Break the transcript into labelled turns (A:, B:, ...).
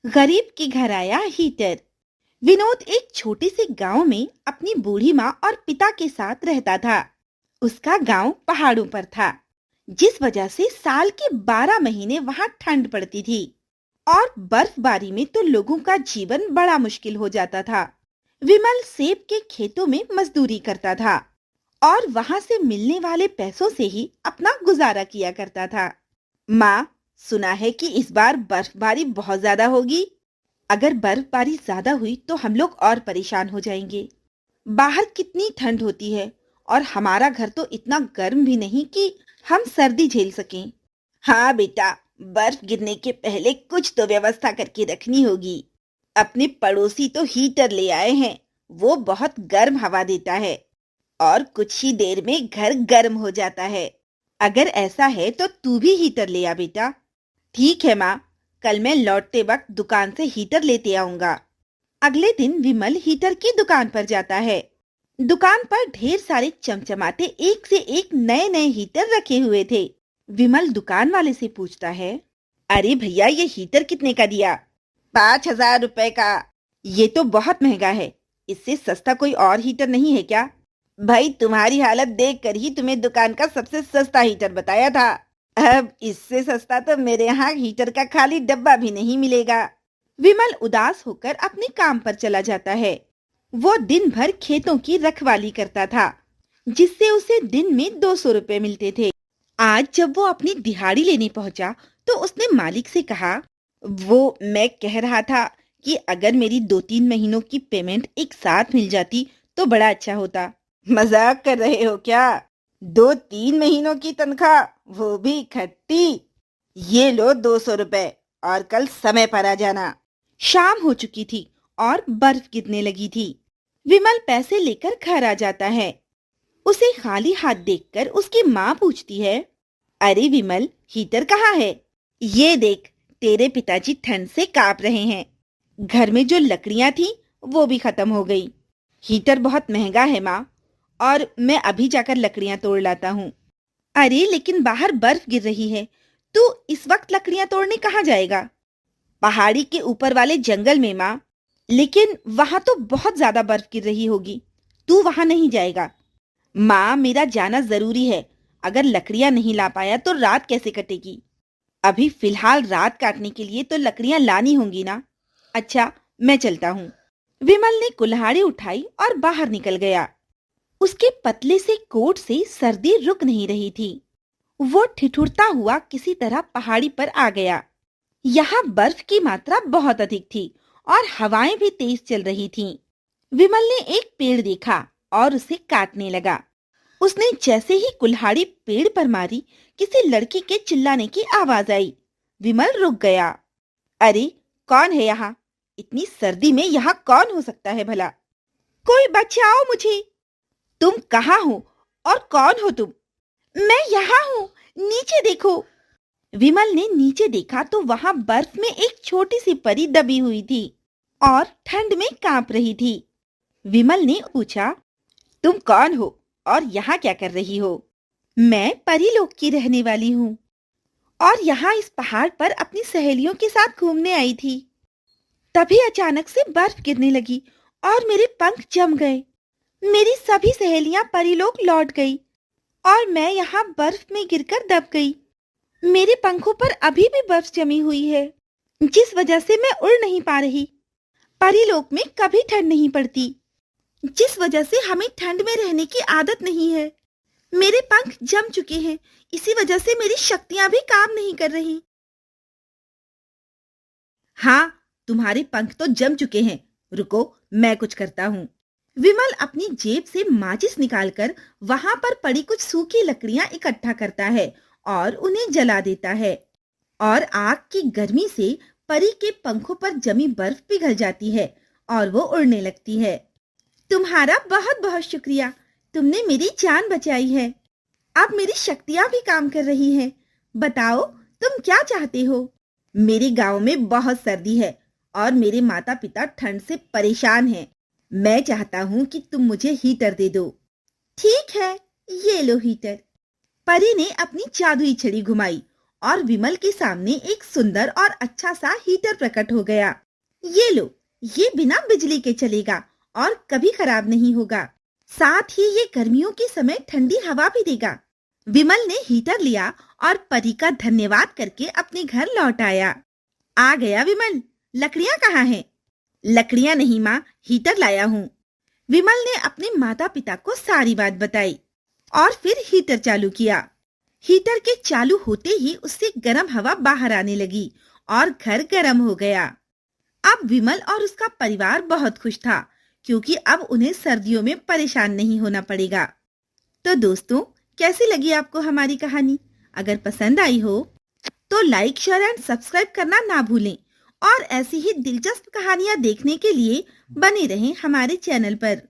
A: गरीब के घर आया हीटर। विनोद एक छोटे से गांव में अपनी बूढ़ी माँ और पिता के साथ रहता था। उसका गांव पहाड़ों पर था, जिस वजह से साल के 12 महीने वहां ठंड पड़ती थी और बर्फबारी में तो लोगों का जीवन बड़ा मुश्किल हो जाता था। विमल सेब के खेतों में मजदूरी करता था और वहां से मिलने वाले पैसों से ही अपना गुजारा किया करता था। माँ, सुना है कि इस बार बर्फबारी बहुत ज्यादा होगी। अगर बर्फबारी ज्यादा हुई तो हम लोग और परेशान हो जाएंगे। बाहर कितनी ठंड होती है और हमारा घर तो इतना गर्म भी नहीं कि हम सर्दी झेल सकें। हाँ बेटा, बर्फ गिरने के पहले कुछ तो व्यवस्था करके रखनी होगी। अपने पड़ोसी तो हीटर ले आए हैं, वो बहुत गर्म हवा देता है और कुछ ही देर में घर गर्म हो जाता है। अगर ऐसा है तो तू भी हीटर ले आ बेटा। ठीक है माँ, कल मैं लौटते वक्त दुकान से हीटर लेते आऊंगा। अगले दिन विमल हीटर की दुकान पर जाता है। दुकान पर ढेर सारे चमचमाते एक से एक नए नए हीटर रखे हुए थे। विमल दुकान वाले से पूछता है, अरे भैया, ये हीटर कितने का दिया? 5,000 रुपए का। ये तो बहुत महंगा है। इससे सस्ता कोई और हीटर नहीं है क्या? भाई, तुम्हारी हालत देखकर ही तुम्हें दुकान का सबसे सस्ता हीटर बताया था। अब इससे सस्ता तो मेरे यहाँ हीटर का खाली डब्बा भी नहीं मिलेगा। विमल उदास होकर अपने काम पर चला जाता है। वो दिन भर खेतों की रखवाली करता था, जिससे उसे दिन में 200 रुपए मिलते थे। आज जब वो अपनी दिहाड़ी लेने पहुंचा तो उसने मालिक से कहा, वो मैं कह रहा था कि अगर मेरी 2-3 महीनों की पेमेंट एक साथ मिल जाती तो बड़ा अच्छा होता। मजाक कर रहे हो क्या? 2-3 महीनों की तनख्वाह, वो भी खट्टी। ये लो 200 रुपए और कल समय पर आ जाना। शाम हो चुकी थी और बर्फ गिरने लगी थी। विमल पैसे लेकर घर आ जाता है। उसे खाली हाथ देखकर उसकी माँ पूछती है, अरे विमल, हीटर कहाँ है? ये देख, तेरे पिताजी ठंड से कांप रहे हैं। घर में जो लकड़ियां थी वो भी खत्म हो गई। हीटर बहुत महंगा है माँ, और मैं अभी जाकर लकड़ियां तोड़ लाता हूँ। अरे लेकिन बाहर बर्फ गिर रही है, तू इस वक्त लकड़ियां तोड़ने कहाँ जाएगा? पहाड़ी के ऊपर वाले जंगल में माँ। लेकिन वहां तो बहुत ज्यादा बर्फ गिर रही होगी, तू वहां नहीं जाएगा। माँ, मेरा जाना जरूरी है। अगर लकड़ियां नहीं ला पाया तो रात कैसे कटेगी? अभी फिलहाल रात काटने के लिए तो लकड़ियां लानी होंगी ना। अच्छा, मैं चलता हूँ। विमल ने कुल्हाड़ी उठाई और बाहर निकल गया। उसके पतले से कोट से सर्दी रुक नहीं रही थी। वो ठिठुरता हुआ किसी तरह पहाड़ी पर आ गया। यहाँ बर्फ की मात्रा बहुत अधिक थी और हवाएं भी तेज चल रही थीं। विमल ने एक पेड़ देखा और उसे काटने लगा। उसने जैसे ही कुल्हाड़ी पेड़ पर मारी, किसी लड़की के चिल्लाने की आवाज आई। विमल रुक गया। अरे, कौन है यहाँ? इतनी सर्दी में यहाँ कौन हो सकता है भला? कोई बचाओ मुझे! तुम कहाँ हो और कौन हो तुम? मैं यहाँ हूँ, नीचे देखो। विमल ने नीचे देखा तो वहां बर्फ में एक छोटी सी परी दबी हुई थी और ठंड में कांप रही थी। विमल ने पूछा, तुम कौन हो और यहाँ क्या कर रही हो? मैं परीलोक की रहने वाली हूँ और यहाँ इस पहाड़ पर अपनी सहेलियों के साथ घूमने आई थी। तभी अचानक से बर्फ गिरने लगी और मेरे पंख जम गए। मेरी सभी सहेलियां परीलोक लौट गई और मैं यहाँ बर्फ में गिरकर दब गई। मेरे पंखों पर अभी भी बर्फ जमी हुई है, जिस वजह से मैं उड़ नहीं पा रही। परीलोक में कभी ठंड नहीं पड़ती, जिस वजह से हमें ठंड में रहने की आदत नहीं है। मेरे पंख जम चुके हैं, इसी वजह से मेरी शक्तियां भी काम नहीं कर रही। हाँ, तुम्हारे पंख तो जम चुके हैं। रुको, मैं कुछ करता हूँ। विमल अपनी जेब से माचिस निकालकर वहां पर पड़ी कुछ सूखी लकड़ियां इकट्ठा करता है और उन्हें जला देता है। और आग की गर्मी से परी के पंखों पर जमी बर्फ पिघल जाती है और वो उड़ने लगती है। तुम्हारा बहुत बहुत शुक्रिया, तुमने मेरी जान बचाई है। अब मेरी शक्तियां भी काम कर रही हैं। बताओ, तुम क्या चाहते हो? मेरे गांव में बहुत सर्दी है और मेरे माता पिता ठंड से परेशान हैं। मैं चाहता हूँ कि तुम मुझे हीटर दे दो। ठीक है, ये लो हीटर। परी ने अपनी जादुई छड़ी घुमाई और विमल के सामने एक सुंदर और अच्छा सा हीटर प्रकट हो गया। ये लो, ये बिना बिजली के चलेगा और कभी खराब नहीं होगा। साथ ही ये गर्मियों के समय ठंडी हवा भी देगा। विमल ने हीटर लिया और परी का धन्यवाद करके अपने घर लौट आया। आ गया विमल, लकड़ियां कहाँ हैं? लकड़ियां नहीं माँ, हीटर लाया हूँ। विमल ने अपने माता पिता को सारी बात बताई और फिर हीटर चालू किया। हीटर के चालू होते ही उससे गर्म हवा बाहर आने लगी और घर गर्म हो गया। अब विमल और उसका परिवार बहुत खुश था, क्योंकि अब उन्हें सर्दियों में परेशान नहीं होना पड़ेगा। तो दोस्तों, कैसी लगी आपको हमारी कहानी? अगर पसंद आई हो तो लाइक, शेयर एंड सब्सक्राइब करना ना भूलें और ऐसी ही दिलचस्प कहानियां देखने के लिए बने रहें हमारे चैनल पर।